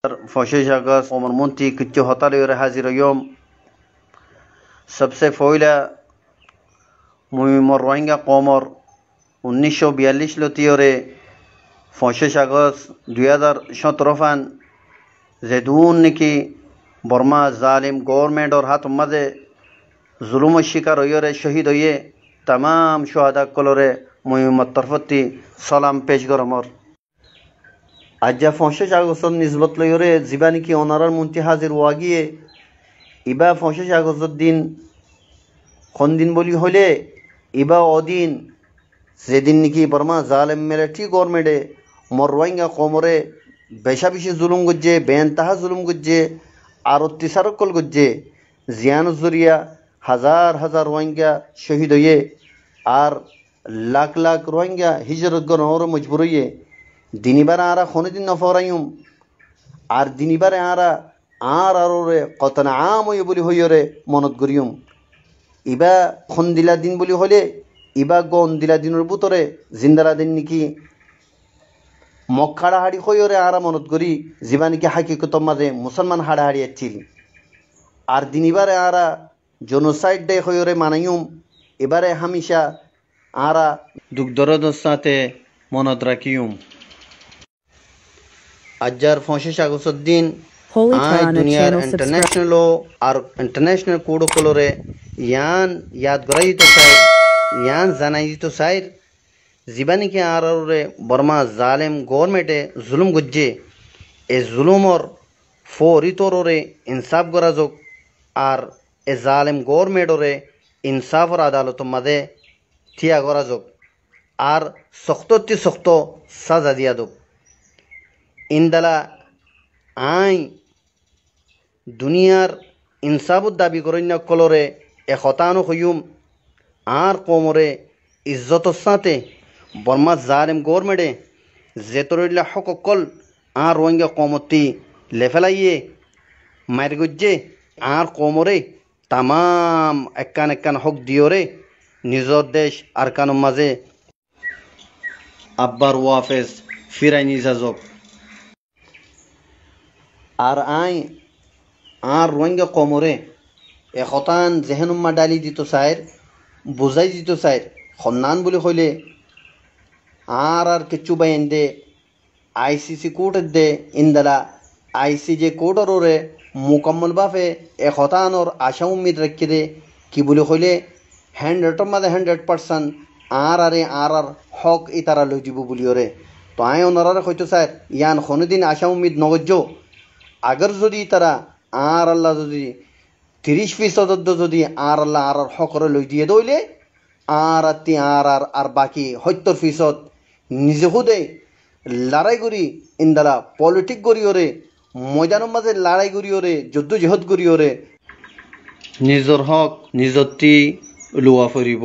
فوشيش أغاز عمر منتي كتشو هطالي يوري حاضر يوم सबसे فويلة مهمر روينگا قومر 1942 لتيوري فوشيش أغاز 2017 زدون نكي برما ظالم گورنمنٹ اور ہاتھ مدے ظلم الشکار ہوئے شہید ہوئے تمام شہداء کلورے مهمت طرفتی سلام پیش گرمر আজ্জা ৫০ আগস্টর নিসবত লইরে জীবানী কি অনারার মন্ত্রী হাজির ওয়াগিয়ে ইবা ৫০ আগস্টর দিন কোন দিন বলি হলে ইবা অদিন যেদিন নাকি বর্মা জালেম মিলিটারি গভর্নমেন্টে মর রোহিঙ্গা কমরে বেশা বেশি জুলুম গজ্জে বেনতাহা জুলুম গজ্জে আর অত্যাচারকল গজ্জে জিয়ান জরিয়া হাজার হাজার রোহিঙ্গা শহীদ হয়ে আর লাখ লাখ রোহিঙ্গা হিজরত গণর মজবুর হয়ে দিনিবার আরা কোনদিন নফরাইম আর দিনিবারে আরা আর আরে কতনা আম হয়ে বলি হইরে মনত করিম ইবা খন্দিলা দিন বলি হলে ইবা গন্দিলা দিনের ভিতরে জিন্দারা দিন নাকি মক্কাড়া হাড়ি হইরে আরা মনত করি জিবা নাকি হাকিকত মাঝে মুসলমান হাড়া হাড়ি আছিল আর দিনিবারে আরা জেনোসাইড ডে হইরে মানাইম এবারে হামেশা আরা দুঃখ দরদের সাথে মনত রাখিম আজ্জার ৫০ আগস্টের দিন আই দুনিয়ার ইন্টারন্যাশনাল আর ইন্টারন্যাশনাল কোড কলরে ইয়ান ইয়াদ গরাই তো চাই ইয়ান জানাই তো চাই জীবানী কে আরে বর্মা জালেম গভর্নমেন্টে জুলুম গজ্জে এ জুলুমর ফৌরি তররে ইনসাফ করা যোগ আর এ জালেম গভর্নমেন্টরে ইনসাফর আদালত মাঝে থিয়া করা যোগ আর শক্ততি শক্ত সাজা দিয়া যোগ ইন্দালা আই দুনিয়ার ইনসাফত দাবি করেন কলরে এ হতানো হইম আর কোমরে ইজ্জতর সাথে বর্মা জালেম গভর্নমেন্টে জেতরিল্লা হকল আর রোহিঙ্গা কমতি লেফেলাইয়ে মার গজ্জে আর কোমরে তামাম একান একান হক দিয়রে নিজর দেশ আর কানুর মাঝে আব্বার ওয়াফেজ ফিরাই নিজাজক আর আই আর রোহিঙ্গা কমরে এখতান জেহেনুম্মা ডালি দিত চাইর বুঝাই দিত চাইর সন্নান বলে কইলে আর কিচ্ছু বাইন দে আইসিসি কোর্টের দে ইন্দালা আইসিজে কোর্টরে মুকম্মল বাফে এখতানোর আশা উম্মিদ রাখি দে কি বলে কইলে 100-এর মাঝে 100% আর হক ইতারা লই দিব বলিওরে তো আই ওনারা কইতো চাই ইয়ান কোনোদিন আশা উম্মিদ নগজ্য আগর যদি তারা আর আল্লাহ যদি 30% যদি আর আল্লাহ আর হকরে লই দিয়ে দইলে আর বাকি 70% নিজে খুদে লড়াই করি ইন্দালা পলিটিক করি ওরে ময়দানের মাঝে লড়াই করি ওরে যুদ্ধ জেহদ করি ওরে নিজর হক নিজতি লুয়া ফরিব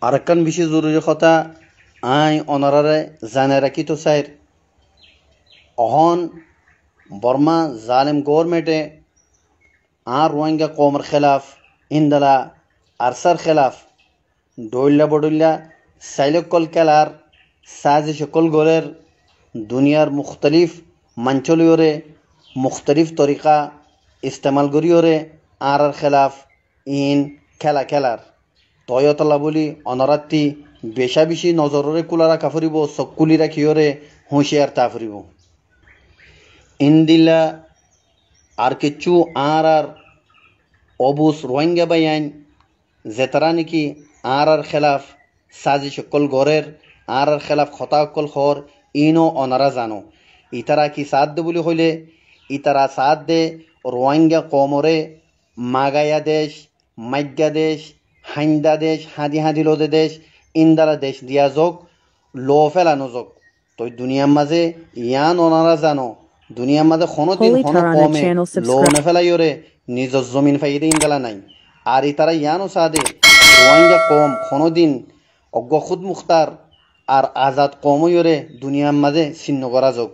আরেকখান বিশেষ জরুরি কথা আই অনারারে জানে রাখি তো চাই অহন বর্মা জালেম গভর্নমেন্টে আর রোহিঙ্গা কমর খেলাফ ইন্দালা আরসার খেলাফ ডইল্লা বডইল্লা সাইলকল কেলার সাজি সকল গরের দুনিয়ার মুখতলিফ মাঞ্চলিয়রে মুখতলিফ তরিকা ইস্তেমাল করিয়রে আর খেলাফ ইন খেলার তয়তলা বলি অনরাত্তি বেশা বেশি নজররে কুলা রাখা ফুরিব চকুলি রাখিওরে হুঁশিয়ার তা ফুরিব ইন্দিলা আর কিচ্ছু আর অবুস রোহিঙ্গা বাইন জেতারা নাকি আর খেলাফ সাজি সকল গড়ের আর খেলাফ খতাকল খর ইনো অনারা জানো ইতারা কি সাথ দে বলি হইলে ইতারা সাথ দে রোহিঙ্গা কমরে মাগায়া দেশ মাইগা দেশ হাইন্দা দেশ হাদি লোদে দেশ ইন্দারা দেশ দিয়া যোগ লো ফেলানো যোগ তো দুনিয়ার মাঝে ইয়ান ওনারা জানো দুনিয়ার মাঝে কোনোদিন কোনো কমে লো নেফেলাইরে নিজের জমিন ফাইদে ইন্দালা নাই আর ইতারা ইয়ানো সাদে রোহিঙ্গা কম কোনোদিন অজ্ঞ খুদ মুখতার আর আজাদ কমইরে দুনিয়ার মাঝে ছিন্ন করা যোগ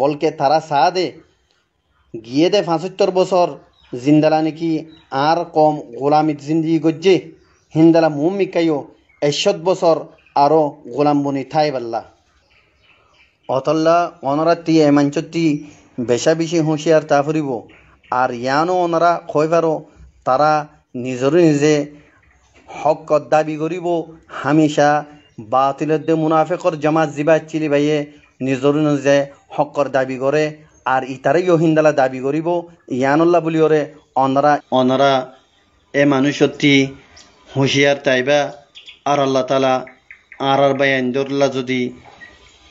বলকে তারা সাদে গিয়ে দে ৭৫ বছর জিন্দালা নাকি আর কম গোলামিত জিন্দিগি গজ্জে হিন্দালা মুম মিকাইও ৬০ বছর আরো গোলাম বনি থাই বাল্লা অতল্লা অনরাত্তি এমাঞ্চত্তি বেশা বেশি হুঁশিয়ার তা ফুরিব আর ইয়ানো ওনারা কই পারো তারা নিজরে নিজে হক দাবি করিব হামেশা বাতিলের দে মুনাফেকর জামাত জিবা চিলি ভাইয়ে নিজরে নিজে হকর দাবি করে আর ইতারে ইহিন্দালা দাবি করিব ইয়ানুল্লাহ বলি ওরে অনরা অনরা এ মানুষত্তি হুঁশিয়ার তাইবা আর আল্লাহ তালা আর বায়ান দরলা যদি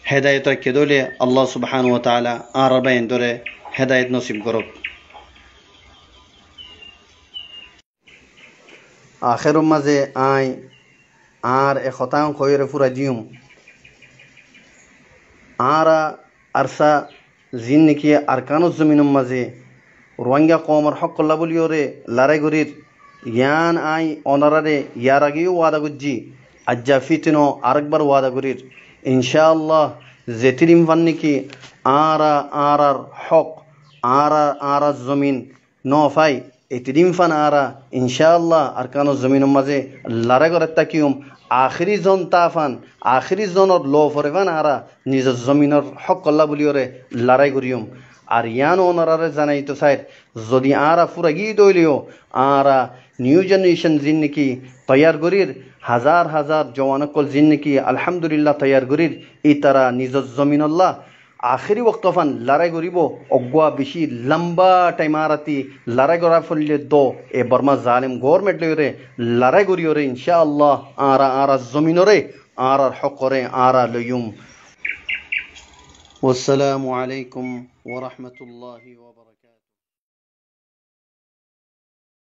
হেদায়ত কে দলে আল্লাহ সুবহানাহু ওয়া তাআলা আর বায়ান দরে হেদায়ত নসিব করক আখের মাঝে আই আর এ খতাং খয়রে ফুরা দিউম আরা আরসা জিন নাকি আরকানুজ জমিনের মাঝে রোহিঙ্গা কমর হক কল্লা বলিওরে লড়াই গরির ইয়ান আই অনারারে ইয়ার আগেও ওয়াদা করছি আজ্জা ফিতনো আরেকবার ওয়াদা করির ইনশাআল্লাহ জেতিরিম ফান নাকি আর হক আর জমিন ন ফাই এতিরিম ফান আরা ইনশাআল্লাহ আরকানুজ জমিনের মাঝে লড়াই করে তাকিউম আখিরি জন তাফান আখিরি জনের লো ফরেফান আরা নিজের জমিনের হক কল্লা বলিওরে লড়াই করিউম আর ইয়ান ওনারারে জানাই তো সাইড যদি আরা ফুরাগি দইলিও আরা নিউ জেনারেশন জিন নাকি তৈয়ার করির হাজার হাজার জওয়ানকল জিন নাকি আলহামদুলিল্লাহ তৈয়ার করির ই তারা নিজের জমিনল্লাহ আখেরি ওক্তফান লড়াই করিব অগুয়া বেশি লম্বা টাইম আরাতি লড়াই করা ফলে দো এ বর্মা জালিম গভর্নমেন্ট লইরে লড়াই করিওরে ইনশাআল্লাহ আরা জমিনরে আর হকরে আরা লইম ওয়াসসালামু আলাইকুম ওয়া রাহমাতুল্লাহি ওয়া বারাকাতুহু